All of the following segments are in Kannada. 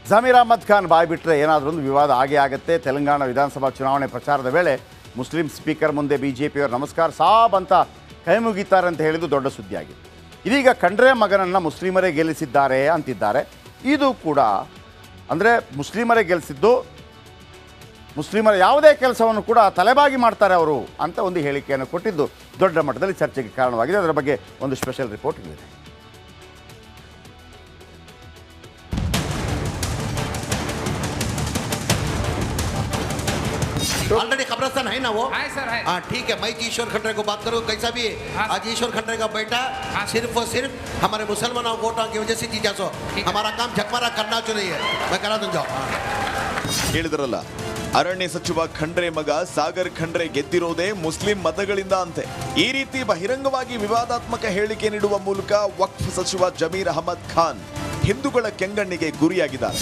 ಜಮೀರ್ ಅಹ್ಮದ್ ಖಾನ್ ಬಾಯ್ ಬಿಟ್ಟರೆ ಏನಾದರೂ ಒಂದು ವಿವಾದ ಆಗೇ ಆಗುತ್ತೆ. ತೆಲಂಗಾಣ ವಿಧಾನಸಭಾ ಚುನಾವಣೆ ಪ್ರಚಾರದ ವೇಳೆ ಮುಸ್ಲಿಂ ಸ್ಪೀಕರ್ ಮುಂದೆ ಬಿಜೆಪಿಯವರು ನಮಸ್ಕಾರ ಸಾಬ್ ಅಂತ ಕೈ ಮುಗಿತಾರೆ ಅಂತ ಹೇಳಿದ್ದು ದೊಡ್ಡ ಸುದ್ದಿಯಾಗಿದೆ. ಇದೀಗ ಖಂಡ್ರೆ ಮಗನನ್ನು ಮುಸ್ಲಿಮರೇ ಗೆಲ್ಲಿಸಿದ್ದಾರೆ ಅಂತಿದ್ದಾರೆ. ಇದು ಕೂಡ ಅಂದರೆ ಮುಸ್ಲಿಮರೇ ಗೆಲ್ಲಿಸಿದ್ದು, ಮುಸ್ಲಿಮರ ಯಾವುದೇ ಕೆಲಸವನ್ನು ಕೂಡ ತಲೆಬಾಗಿ ಮಾಡ್ತಾರೆ ಅವರು ಅಂತ ಒಂದು ಹೇಳಿಕೆಯನ್ನು ಕೊಟ್ಟಿದ್ದು ದೊಡ್ಡ ಮಟ್ಟದಲ್ಲಿ ಚರ್ಚೆಗೆ ಕಾರಣವಾಗಿದೆ. ಅದರ ಬಗ್ಗೆ ಒಂದು ಸ್ಪೆಷಲ್ ರಿಪೋರ್ಟ್ ಇದೆ. ऑलरेडी कब्रस्तान है ना वो? है सर, है। हाँ ठीक है, मैं ईश्वर खंड्रे को बात करूँ कैसा भी आज ईश्वर खंड्रे का बेटा सिर्फ और सिर्फ हमारे मुसलमानों वोटों की वजह से जीता सो हमारा काम झकमारा करना चाहिए मैं करा दूँ जाओ. ಹೇಳಿದ್ರಲ್ಲ, ಅರಣ್ಯ ಸಚಿವ ಖಂಡ್ರೆ ಮಗ ಸಾಗರ್ ಖಂಡ್ರೆ ಗೆದ್ದಿರೋದೇ ಮುಸ್ಲಿಂ ಮತಗಳಿಂದ ಅಂತೆ. ಈ ರೀತಿ ಬಹಿರಂಗವಾಗಿ ವಿವಾದಾತ್ಮಕ ಹೇಳಿಕೆ ನೀಡುವ ಮೂಲಕ ವಕ್ಫ್ ಸಚಿವ ಜಮೀರ್ ಅಹ್ಮದ್ ಖಾನ್ ಹಿಂದೂಗಳ ಕೆಂಗಣ್ಣಿಗೆ ಗುರಿಯಾಗಿದ್ದಾರೆ.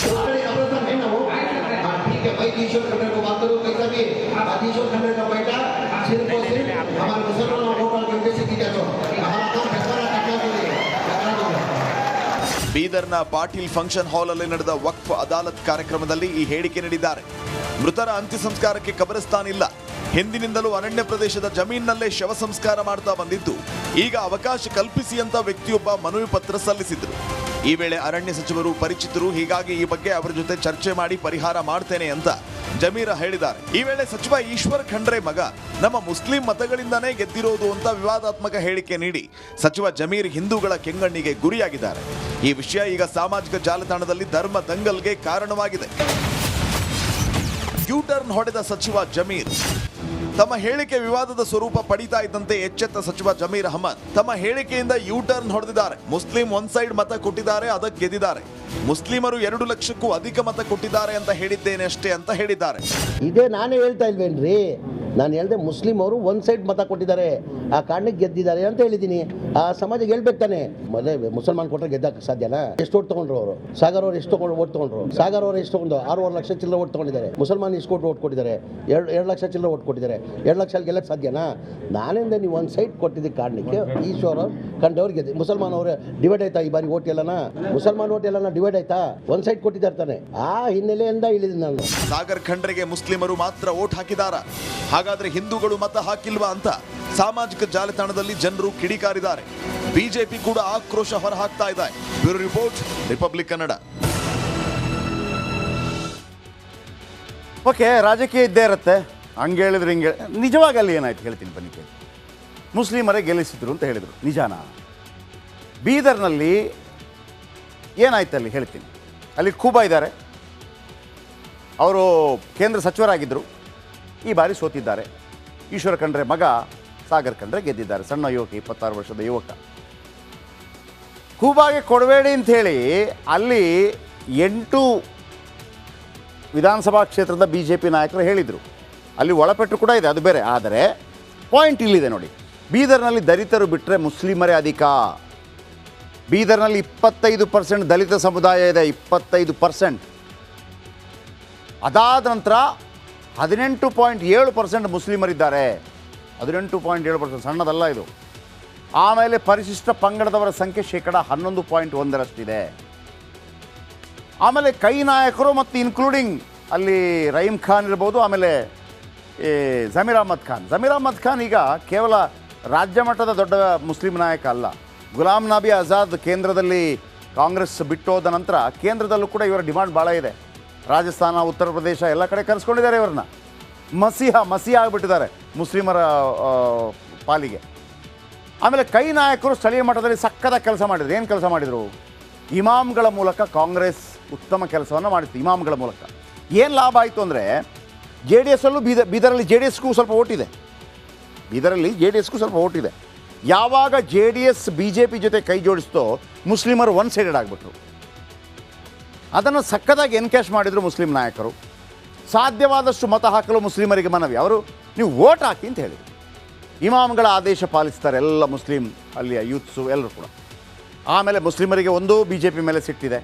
ಬೀದರ್ನ ಪಾಟೀಲ್ ಫಂಕ್ಷನ್ ಹಾಲ್ ಅಲ್ಲಿ ನಡೆದ ವಕ್ಫ್ ಅದಾಲತ್ ಕಾರ್ಯಕ್ರಮದಲ್ಲಿ ಈ ಹೇಳಿಕೆ ನೀಡಿದ್ದಾರೆ. ಮೃತರ ಅಂತ್ಯ ಸಂಸ್ಕಾರಕ್ಕೆ ಕಬರಸ್ಥಾನ್ ಇಲ್ಲ. ಹಿಂದಿನಿಂದಲೂ ಅರಣ್ಯ ಪ್ರದೇಶದ ಜಮೀನಿನಲ್ಲೇ ಶವ ಸಂಸ್ಕಾರ ಮಾಡ್ತಾ ಬಂದಿದ್ದು, ಈಗ ಅವಕಾಶ ಕಲ್ಪಿಸಿ ಅಂತ ವ್ಯಕ್ತಿಯೊಬ್ಬ ಮನವಿ ಪತ್ರ ಸಲ್ಲಿಸಿದ್ರು. ಈ ವೇಳೆ ಅರಣ್ಯ ಸಚಿವರು ಪರಿಚಿತರು, ಹೀಗಾಗಿ ಈ ಬಗ್ಗೆ ಅವರ ಜೊತೆ ಚರ್ಚೆ ಮಾಡಿ ಪರಿಹಾರ ಮಾಡ್ತೇನೆ ಅಂತ ಜಮೀರ ಹೇಳಿದ್ದಾರೆ. ಈ ವೇಳೆ ಸಚಿವ ಈಶ್ವರ್ ಖಂಡ್ರೆ ಮಗ ನಮ್ಮ ಮುಸ್ಲಿಂ ಮತಗಳಿಂದಾನೇ ಗೆದ್ದಿರೋದು ಅಂತ ವಿವಾದಾತ್ಮಕ ಹೇಳಿಕೆ ನೀಡಿ ಸಚಿವ ಜಮೀರ್ ಹಿಂದೂಗಳ ಕೆಂಗಣ್ಣಿಗೆ ಗುರಿಯಾಗಿದ್ದಾರೆ. ಈ ವಿಷಯ ಈಗ ಸಾಮಾಜಿಕ ಜಾಲತಾಣದಲ್ಲಿ ಧರ್ಮ ದಂಗಲ್ಗೆ ಕಾರಣವಾಗಿದೆ. ಯೂಟರ್ನ್ ಹೊಡೆದ ಸಚಿವ ಜಮೀರ್ ತಮ್ಮ ಹೇಳಿಕೆ ವಿವಾದದ ಸ್ವರೂಪ ಪಡಿತಾ ಇದ್ದಂತೆ ಎಚ್ಚೆತ್ತ ಸಚಿವ ಜಮೀರ್ ಅಹ್ಮದ್ ತಮ್ಮ ಹೇಳಿಕೆಯಿಂದ ಯೂಟರ್ನ್ ಹೊಡೆದಿದ್ದಾರೆ. ಮುಸ್ಲಿಂ ಒನ್ ಸೈಡ್ ಮತ ಕೊಟ್ಟಿದ್ದಾರೆ, ಅದಕ್ಕೆ ಗೆದ್ದಿದ್ದಾರೆ. ಮುಸ್ಲಿಮರು 2 ಲಕ್ಷಕ್ಕೂ ಅಧಿಕ ಮತ ಕೊಟ್ಟಿದ್ದಾರೆ ಅಂತ ಹೇಳಿದ್ದೇನೆ ಅಷ್ಟೇ ಅಂತ ಹೇಳಿದ್ದಾರೆ. ಇದೇ ನಾನೇ ಹೇಳ್ತಾ ಇಲ್ವೇನ್ರಿ, ನಾನು ಹೇಳ್ದೆ ಮುಸ್ಲಿಂ ಅವರು ಒನ್ ಸೈಡ್ ಮತ ಕೊಟ್ಟಿದ್ದಾರೆ, ಆ ಕಾರಣಕ್ಕೆ ಗೆದ್ದಿದ್ದಾರೆ ಅಂತ ಹೇಳಿದ್ದೀನಿ. ಆ ಸಮಾಜಕ್ಕೆ ಹೇಳ್ಬೇಕು ತಾನೆ. ಮೊದಲೇ ಮುಸಲ್ಮಾನ್ ಕೊಟ್ಟರೆ ಗೆದ್ದಕ್ಕೆ ಸಾಧ್ಯನಾ? ಎಷ್ಟು ಓಟ್ ತಗೊಂಡ್ರು ಅವರು? ಸಾಗರ್ ಅವರು ಎಷ್ಟು ಓಟ್ ತಗೊಂಡ್ರು? ಸಾಗರ್ ಅವರು ಎಷ್ಟು ತಗೊಂಡು 6.5 ಲಕ್ಷ ಚಿಲ್ಲರೆ ಓಟ್ ತಗೊಂಡಿದ್ದಾರೆ. ಮುಸಲ್ಮಾನ್ ಎಷ್ಟು ಓಟ್ ಕೊಟ್ಟಿದ್ದಾರೆ? 2 ಲಕ್ಷ ಚಿಲ್ಲರೆ ಓಟ್ ಕೊಟ್ಟಿದ್ದಾರೆ. 2 ಲಕ್ಷ ಗೆಲ್ಲಕ್ಕೆ ಸಾಧ್ಯನಾ? ನಾನಿಂದ ನೀವು ಒನ್ ಸೈಡ್ ಕೊಟ್ಟಿದ್ದ ಕಾರಣಕ್ಕೆ ಈಶ್ವರ ಕಂಡವ್ರು ಗೆದ್ದು. ಮುಸಲ್ಮಾನ್ ಅವರು ಡಿವೈಡ್ ಆಯ್ತಾ ಈ ಬಾರಿ ಓಟ್ ಎಲ್ಲನ? ಮುಸಲ್ಮಾನ್ ಓಟ್ ಎಲ್ಲನ ಡಿವೈಡ್ ಆಯ್ತಾ? ಒನ್ ಸೈಡ್ ಕೊಟ್ಟಿದ್ದಾರೆ ತಾನೆ. ಆ ಹಿನ್ನೆಲೆಯಿಂದ ಇಳಿದ ನಾನು. ಸಾಗರ್ ಖಂಡ್ರೆಗೆ ಮುಸ್ಲಿಮರು ಮಾತ್ರ ಓಟ್ ಹಾಕಿದಾರ, ಹಾಗಾದ್ರೆ ಹಿಂದೂಗಳು ಮತ ಹಾಕಿಲ್ವಾ ಅಂತ ಸಾಮಾಜಿಕ ಜಾಲತಾಣದಲ್ಲಿ ಜನರು ಕಿಡಿಕಾರಿದ್ದಾರೆ. ಬಿಜೆಪಿ ಕೂಡ ಆಕ್ರೋಶ ಹೊರಹಾಕ್ತಾ ಇದೆ. Bureau report, republic Kannada. Okay, ರಾಜಕೀಯ ಇದ್ದೇ ಇರುತ್ತೆ. ಹಂಗೆ ಹೇಳಿದ್ರು ಹಿಂಗೆ. ನಿಜವಾಗಿ ಅಲ್ಲಿ ಏನಾಯ್ತು ಹೇಳ್ತೀನಿ ಬನ್ನಿ ಕೇಳಿ. ಮುಸ್ಲಿಮರೇ ಗೆಲ್ಲಿಸಿದ್ರು ಅಂತ ಹೇಳಿದರು, ನಿಜಾನಾ? ಬೀದರ್ನಲ್ಲಿ ಏನಾಯ್ತು ಅಲ್ಲಿ ಹೇಳ್ತೀನಿ. ಅಲ್ಲಿ ಖೂಬಾ ಇದ್ದಾರೆ, ಅವರು ಕೇಂದ್ರ ಸಚಿವರಾಗಿದ್ದರು, ಈ ಬಾರಿ ಸೋತಿದ್ದಾರೆ. ಈಶ್ವರ ಖಂಡ್ರೆ ಮಗ ಸಾಗರ್ ಖಂಡ್ರೆ ಗೆದ್ದಿದ್ದಾರೆ. ಸಣ್ಣ ಯುವಕ, 26 ವರ್ಷದ ಯುವಕ. ಖೂಬಾಗೆ ಕೊಡಬೇಡಿ ಅಂಥೇಳಿ ಅಲ್ಲಿ 8 ವಿಧಾನಸಭಾ ಕ್ಷೇತ್ರದ BJP ನಾಯಕರು ಹೇಳಿದರು. ಅಲ್ಲಿ ಒಳಪೆಟ್ಟು ಕೂಡ ಇದೆ, ಅದು ಬೇರೆ. ಆದರೆ ಪಾಯಿಂಟ್ ಇಲ್ಲಿದೆ ನೋಡಿ. ಬೀದರ್ನಲ್ಲಿ ದಲಿತರು ಬಿಟ್ಟರೆ ಮುಸ್ಲಿಮರೇ ಅಧಿಕ. ಬೀದರ್ನಲ್ಲಿ 25% ದಲಿತ ಸಮುದಾಯ ಇದೆ, 25%. ಅದಾದ ನಂತರ 18.7% ಮುಸ್ಲಿಮರಿದ್ದಾರೆ. 18.7%, ಸಣ್ಣದಲ್ಲ ಇದು. ಆಮೇಲೆ ಪರಿಶಿಷ್ಟ ಪಂಗಡದವರ ಸಂಖ್ಯೆ 11.1%. ಆಮೇಲೆ ಕೈ ನಾಯಕರು ಮತ್ತು ಇನ್ಕ್ಲೂಡಿಂಗ್ ಅಲ್ಲಿ ರಹೀಮ್ ಖಾನ್ ಇರ್ಬೋದು, ಆಮೇಲೆ ಜಮೀರ್ ಅಹ್ಮದ್ ಖಾನ್ ಈಗ ಕೇವಲ ರಾಜ್ಯ ಮಟ್ಟದ ದೊಡ್ಡ ಮುಸ್ಲಿಂ ನಾಯಕ ಅಲ್ಲ. ಗುಲಾಮ್ ನಬಿ ಆಜಾದ್ ಕೇಂದ್ರದಲ್ಲಿ ಕಾಂಗ್ರೆಸ್ ಬಿಟ್ಟು ಹೋದ ನಂತರ ಕೇಂದ್ರದಲ್ಲೂ ಕೂಡ ಇವರ ಡಿಮಾಂಡ್ ಭಾಳ ಇದೆ. ರಾಜಸ್ಥಾನ, ಉತ್ತರ ಪ್ರದೇಶ ಎಲ್ಲ ಕಡೆ ಕರೆಸ್ಕೊಂಡಿದ್ದಾರೆ ಇವ್ರನ್ನ. ಮಸೀಹ ಆಗಿಬಿಟ್ಟಿದ್ದಾರೆ ಮುಸ್ಲಿಮರ ಪಾಲಿಗೆ. ಆಮೇಲೆ ಕೈ ನಾಯಕರು ಸ್ಥಳೀಯ ಮಟ್ಟದಲ್ಲಿ ಸಕ್ಕದ ಕೆಲಸ ಮಾಡಿದ್ರು. ಏನು ಕೆಲಸ ಮಾಡಿದರು? ಇಮಾಮ್ಗಳ ಮೂಲಕ ಕಾಂಗ್ರೆಸ್ ಉತ್ತಮ ಕೆಲಸವನ್ನು ಮಾಡಿತ್ತು. ಇಮಾಮ್ಗಳ ಮೂಲಕ ಏನು ಲಾಭ ಆಯಿತು ಅಂದರೆ, JDS ಅಲ್ಲೂ ಬೀದರಲ್ಲಿ JDSಗೂ ಸ್ವಲ್ಪ ಓಟಿದೆ. ಯಾವಾಗ JDS BJP ಜೊತೆ ಕೈ ಜೋಡಿಸ್ತೋ ಮುಸ್ಲಿಮರು ಒನ್ ಸೈಡೆಡ್ ಆಗಿಬಿಟ್ರು. ಅದನ್ನು ಸಕ್ಕದಾಗಿ ಎನ್ಕ್ಯಾಶ್ ಮಾಡಿದರು ಮುಸ್ಲಿಂ ನಾಯಕರು. ಸಾಧ್ಯವಾದಷ್ಟು ಮತ ಹಾಕಲು ಮುಸ್ಲಿಮರಿಗೆ ಮನವಿ. ಅವರು ನೀವು ವೋಟ್ ಹಾಕಿ ಅಂತ ಹೇಳಿದರು. ಇಮಾಮ್ಗಳ ಆದೇಶ ಪಾಲಿಸ್ತಾರೆ ಎಲ್ಲ ಮುಸ್ಲಿಂ ಅಲ್ಲಿಯ ಯೂತ್ಸು ಎಲ್ಲರೂ ಕೂಡ. ಆಮೇಲೆ ಮುಸ್ಲಿಮರಿಗೆ ಒಂದು BJP ಮೇಲೆ ಸಿಟ್ಟಿದೆ,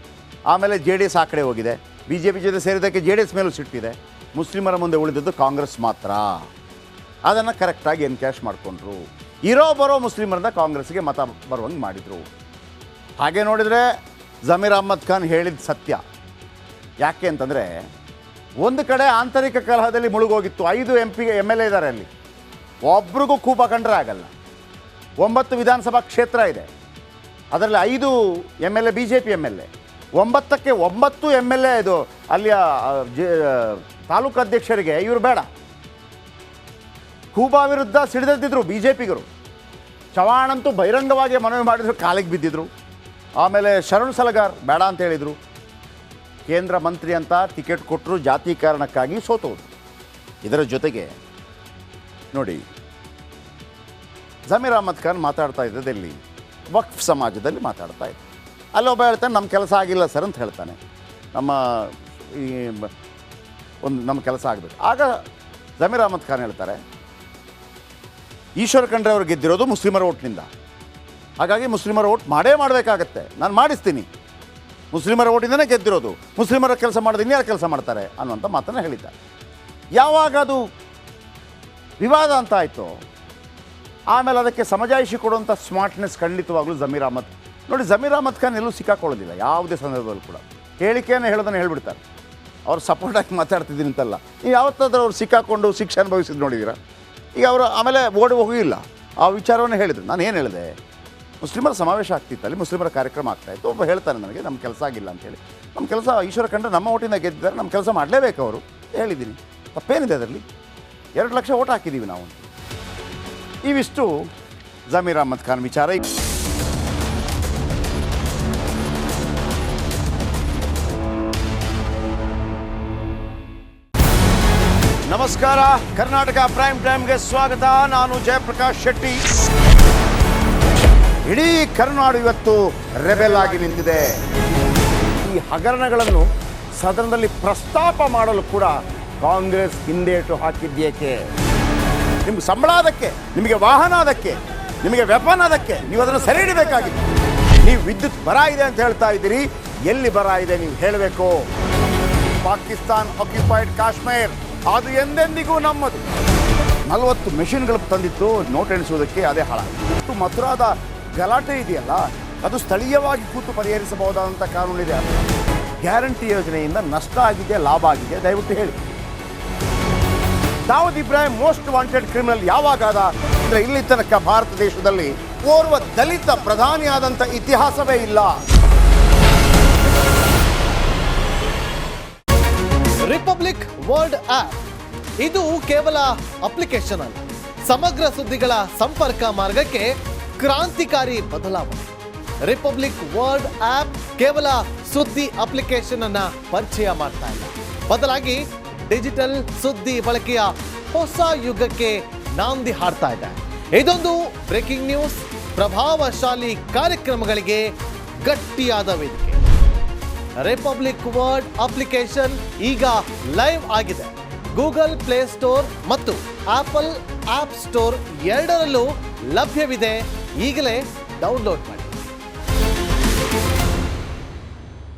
ಆಮೇಲೆ JDS ಆ ಕಡೆ ಹೋಗಿದೆ. BJP ಜೊತೆ ಸೇರಿದ್ದಕ್ಕೆ JDS ಮೇಲೂ ಸಿಟ್ಟಿದೆ. ಮುಸ್ಲಿಮರ ಮುಂದೆ ಉಳಿದದ್ದು ಕಾಂಗ್ರೆಸ್ ಮಾತ್ರ. ಅದನ್ನು ಕರೆಕ್ಟಾಗಿ ಎನ್ಕ್ಯಾಶ್ ಮಾಡಿಕೊಂಡ್ರು. ಬರೋ ಮುಸ್ಲಿಮರಿಂದ ಕಾಂಗ್ರೆಸ್ಗೆ ಮತ ಬರುವಂಗೆ ಮಾಡಿದರು. ಹಾಗೆ ನೋಡಿದರೆ ಜಮೀರ್ ಅಹ್ಮದ್ ಖಾನ್ ಹೇಳಿದ ಸತ್ಯ. ಯಾಕೆ ಅಂತಂದರೆ ಒಂದು ಕಡೆ ಆಂತರಿಕ ಕಲಹದಲ್ಲಿ ಮುಳುಗೋಗಿತ್ತು. 5 MLA ಇದ್ದಾರೆ ಅಲ್ಲಿ, ಒಬ್ರಿಗೂ ಕೂಪ ಕಂಡ್ರೆ ಆಗಲ್ಲ. 9 ವಿಧಾನಸಭಾ ಕ್ಷೇತ್ರ ಇದೆ, ಅದರಲ್ಲಿ 5 MLA BJP MLA, 9ಕ್ಕೆ 9 MLA ಇದು ಅಲ್ಲಿಯ ತಾಲೂಕು ಅಧ್ಯಕ್ಷರಿಗೆ ಇವರು ಬೇಡ. ಕೂಬಾ ವಿರುದ್ಧ ಸಿಡಿದೆದ್ದಿದ್ರು BJPಗರು. ಚವಾಣ್ ಅಂತೂ ಬಹಿರಂಗವಾಗಿ ಮನವಿ ಮಾಡಿದ್ರು, ಕಾಲಿಗೆ ಬಿದ್ದಿದ್ರು. ಆಮೇಲೆ ಶರಣ್ ಸಲಗಾರ್ ಬೇಡ ಅಂತ ಹೇಳಿದರು. ಕೇಂದ್ರ ಮಂತ್ರಿ ಅಂತ ಟಿಕೆಟ್ ಕೊಟ್ಟರು, ಜಾತಿ ಕಾರಣಕ್ಕಾಗಿ ಸೋತೋದು. ಇದರ ಜೊತೆಗೆ ನೋಡಿ, ಜಮೀರ್ ಅಹ್ಮದ್ ಖಾನ್ ಮಾತಾಡ್ತಾ ಇದ್ದದಲ್ಲಿ ವಕ್ಫ್ ಸಮಾಜದಲ್ಲಿ ಮಾತಾಡ್ತಾ ಇದ್ದ. ಅಲ್ಲೊಬ್ಬ ಹೇಳ್ತಾನೆ ನಮ್ಮ ಕೆಲಸ ಆಗಿಲ್ಲ ಸರ್ ಅಂತ ಹೇಳ್ತಾನೆ, ನಮ್ಮ ಕೆಲಸ ಆಗಬೇಕು. ಆಗ ಜಮೀರ್ ಅಹ್ಮದ್ ಖಾನ್ ಹೇಳ್ತಾರೆ, ಈಶ್ವರ್ ಖಂಡ್ರೆ ಅವರು ಗೆದ್ದಿರೋದು ಮುಸ್ಲಿಮರ ಓಟ್ನಿಂದ, ಹಾಗಾಗಿ ಮುಸ್ಲಿಮರ ಓಟ್ ಮಾಡಬೇಕಾಗತ್ತೆ, ನಾನು ಮಾಡಿಸ್ತೀನಿ, ಮುಸ್ಲಿಮರ ಓಟಿಂದನೇ ಗೆದ್ದಿರೋದು, ಮುಸ್ಲಿಮರ ಕೆಲಸ ಮಾಡೋದು ಇನ್ಯಾರು ಕೆಲಸ ಮಾಡ್ತಾರೆ ಅನ್ನುವಂಥ ಮಾತನ್ನು ಹೇಳಿದ್ದಾರೆ. ಯಾವಾಗ ಅದು ವಿವಾದ ಅಂತ ಆಯಿತು, ಆಮೇಲೆ ಅದಕ್ಕೆ ಸಮಜಾಯಿಷಿ ಕೊಡುವಂಥ ಸ್ಮಾರ್ಟ್ನೆಸ್ ಖಂಡಿತವಾಗಲೂ ಜಮೀರ್ ಅಹ್ಮದ್. ನೋಡಿ, ಜಮೀರ್ ಅಹ್ಮದ್ ಖಾನ್ ಎಲ್ಲೂ ಸಿಕ್ಕಾಕೊಳ್ಳೋದಿಲ್ಲ ಯಾವುದೇ ಸಂದರ್ಭದಲ್ಲೂ ಕೂಡ. ಹೇಳಿಕೆಯನ್ನು ಹೇಳೋದನ್ನು ಹೇಳ್ಬಿಡ್ತಾರೆ. ಅವ್ರು ಸಪೋರ್ಟಾಗಿ ಮಾತಾಡ್ತಿದ್ದೀನಿ ಅಂತಲ್ಲ. ನೀವು ಯಾವತ್ತಾದ್ರೂ ಅವ್ರು ಸಿಕ್ಕಾಕೊಂಡು ಶಿಕ್ಷೆ ಅನುಭವಿಸಿದ್ದು ನೋಡಿದ್ದೀರಾ? ಈಗ ಅವರು ಆಮೇಲೆ ಓಡಿ ಹೋಗಿಲ್ಲ, ಆ ವಿಚಾರವನ್ನು ಹೇಳಿದರು. ನಾನು ಏನು ಹೇಳಿದೆ, ಮುಸ್ಲಿಮರ ಸಮಾವೇಶ ಆಗ್ತಿತ್ತು, ಅಲ್ಲಿ ಮುಸ್ಲಿಮರ ಕಾರ್ಯಕ್ರಮ ಆಗ್ತಾಯಿತ್ತು. ಒಬ್ಬ ಹೇಳ್ತಾನೆ ನನಗೆ ನಮ್ಮ ಕೆಲಸ ಆಗಿಲ್ಲ ಅಂತೇಳಿ. ನಮ್ಮ ಕೆಲಸ ಈಶ್ವರ ಖಂಡ್ರೆ ನಮ್ಮ ಓಟಿಂದ ಗೆದ್ದಿದ್ದಾರೆ, ನಮ್ಮ ಕೆಲಸ ಮಾಡಲೇಬೇಕು ಅವರು ಹೇಳಿದ್ದೀನಿ. ತಪ್ಪೇನಿದೆ ಅದರಲ್ಲಿ? 2 ಲಕ್ಷ ಓಟ್ ಹಾಕಿದ್ದೀವಿ ನಾವು. ಇವಿಷ್ಟು ಜಮೀರ್ ಅಹ್ಮದ್ ಖಾನ್ ವಿಚಾರ. ನಮಸ್ಕಾರ, ಕರ್ನಾಟಕ ಪ್ರೈಮ್ ಟೈಮ್ಗೆ ಸ್ವಾಗತ. ನಾನು ಜಯಪ್ರಕಾಶ್ ಶೆಟ್ಟಿ. ಇಡೀ ಕರ್ನಾಡು ಇವತ್ತು ರೆಬೆಲ್ ಆಗಿ ನಿಂತಿದೆ. ಈ ಹಗರಣಗಳನ್ನು ಸದನದಲ್ಲಿ ಪ್ರಸ್ತಾಪ ಮಾಡಲು ಕೂಡ ಕಾಂಗ್ರೆಸ್ ಹಿಂದೇಟು ಹಾಕಿದ್ದೇಕೆ? ನಿಮ್ಗೆ ಸಂಬಳ ಅದಕ್ಕೆ, ನಿಮಗೆ ವಾಹನ ಅದಕ್ಕೆ, ನಿಮಗೆ ವೆಪನ್ ಅದಕ್ಕೆ, ನೀವು ಅದನ್ನು ಸೆರೆ ಹಿಡಿಬೇಕಾಗಿತ್ತು. ನೀವು ವಿದ್ಯುತ್ ಬರ ಇದೆ ಅಂತ ಹೇಳ್ತಾ ಇದ್ದೀರಿ, ಎಲ್ಲಿ ಬರ ಇದೆ ನೀವು ಹೇಳಬೇಕು. ಪಾಕಿಸ್ತಾನ್ ಆಕ್ಯುಪೈಡ್ ಕಾಶ್ಮೀರ್ ಅದು ಎಂದೆಂದಿಗೂ ನಮ್ಮದು. 40 ಮೆಷಿನ್ಗಳು ತಂದಿತ್ತು ನೋಟ್ ಎಣಿಸುವುದಕ್ಕೆ, ಅದೇ ಹಾಳಾಗಿತ್ತು. ಮಥುರಾದ ಗಲಾಟೆ ಇದೆಯಲ್ಲ, ಅದು ಸ್ಥಳೀಯವಾಗಿ ಕೂತು ಪರಿಹರಿಸಬಹುದಾದಂಥ ಕಾನೂನಿದೆ. ಗ್ಯಾರಂಟಿ ಯೋಜನೆಯಿಂದ ನಷ್ಟ ಆಗಿದೆ, ಲಾಭ ಆಗಿದೆ, ದಯವಿಟ್ಟು ಹೇಳಿ. Dawood Ibrahim most wanted criminal ಯಾವಾಗಾದ ಅಂದರೆ ಇಲ್ಲಿ ತನಕ ಭಾರತ ದೇಶದಲ್ಲಿ ಓರ್ವ ದಲಿತ ಪ್ರಧಾನಿಯಾದಂಥ ಇತಿಹಾಸವೇ ಇಲ್ಲ. ರಿಪಬ್ಲಿಕ್ ವರ್ಲ್ಡ್ ಆಪ್ ಇದು ಕೇವಲ ಅಪ್ಲಿಕೇಶನ್ ಅಲ್ಲ, ಸಮಗ್ರ ಸುದ್ದಿಗಳ ಸಂಪರ್ಕ ಮಾರ್ಗಕ್ಕೆ ಕ್ರಾಂತಿಕಾರಿ ಬದಲಾವಣೆ. ರಿಪಬ್ಲಿಕ್ ವರ್ಲ್ಡ್ ಆಪ್ ಕೇವಲ ಸುದ್ದಿ ಅಪ್ಲಿಕೇಶನ್ ಅನ್ನ ಪರಿಚಯ ಮಾಡ್ತಾ ಇಲ್ಲ, ಬದಲಾಗಿ ಡಿಜಿಟಲ್ ಸುದ್ದಿ ಬಳಕೆಯ ಹೊಸ ಯುಗಕ್ಕೆ ನಾಂದಿ ಹಾಡ್ತಾ ಇದೆ. ಇದೊಂದು ಬ್ರೇಕಿಂಗ್ ನ್ಯೂಸ್, ಪ್ರಭಾವಶಾಲಿ ಕಾರ್ಯಕ್ರಮಗಳಿಗೆ ಗಟ್ಟಿಯಾದ ವೇದಿಕೆ. ರಿಪಬ್ಲಿಕ್ ವರ್ಲ್ಡ್ ಅಪ್ಲಿಕೇಶನ್ ಈಗ ಲೈವ್ ಆಗಿದೆ. ಗೂಗಲ್ ಪ್ಲೇಸ್ಟೋರ್ ಮತ್ತು ಆಪಲ್ ಆಪ್ ಸ್ಟೋರ್ ಎರಡರಲ್ಲೂ ಲಭ್ಯವಿದೆ. ಈಗಲೇ ಡೌನ್ಲೋಡ್ ಮಾಡಿ.